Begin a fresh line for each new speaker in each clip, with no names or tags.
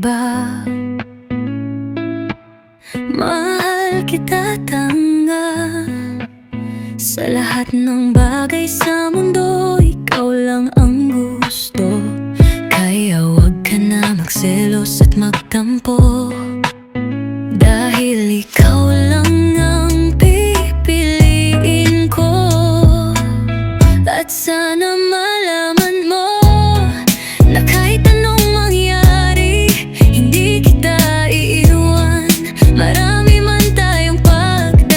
iba. Mahal kita tanga. Sa lahat ng bagay sa mundo, ikaw lang ang gusto. Kaya wag ka na magselos at magtampo, dahil ikaw lang ang pipiliin ko. At sana malaman mo na kahit anong mangyari, hindi kita iiwan. Marami man tayong pagdaanan,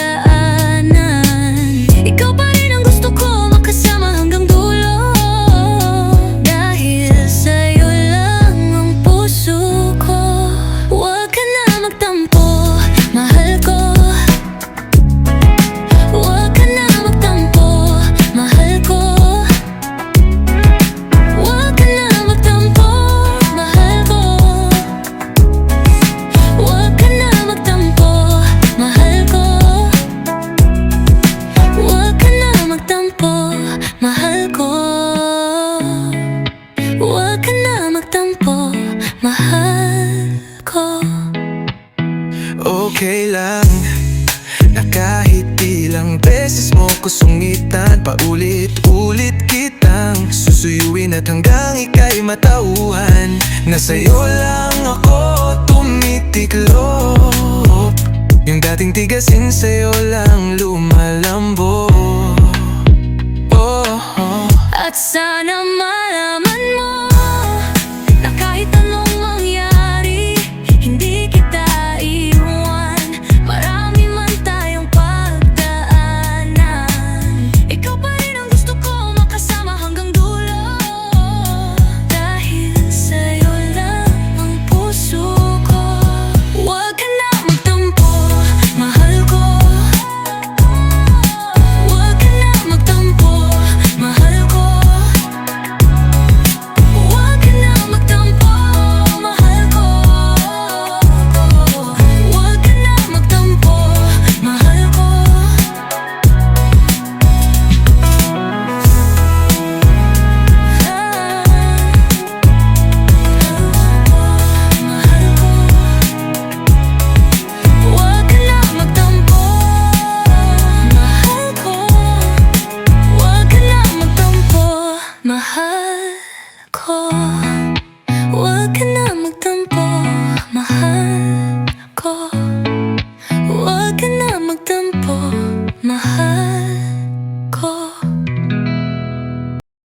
ikaw pa rin ang gusto ko makasama hanggang dulo. Dahil sa'yo lang ang puso ko. Huwag ka na magtampo, mahal ko. Huwag ka na magtampo, mahal ko. Huwag ka na magtampo, mahal ko. Huwag ka na magtampo, mahal ko. Huwag ka na magtampo, mahal ko. Huwag ka na magtampo, mahal ko.
Okay lang na kahit ilang beses mo ko sungitan, paulit-ulit kitang susuyuin at hanggang ika'y matauhan na sa'yo lang ako tumitiklop. Yung dating tigasin sa'yo lang lumalambot.
At sana malaman mo na kahit anong mangyari, hindi kita iiwan. Marami man tayong pagdaanan, ikaw pa rin ang gusto ko makasama hanggang dulo. Dahil sa'yo lang ang puso ko. Huwag ka na magtampo, mahal ko. Huwag ka na magtampo, mahal ko. Huwag ka na magtampo, mahal ko. Huwag ka na magtampo, mahal ko. Mahal ko. Huwag ka na magtampo, mahal ko. Huwag ka na magtampo, mahal ko.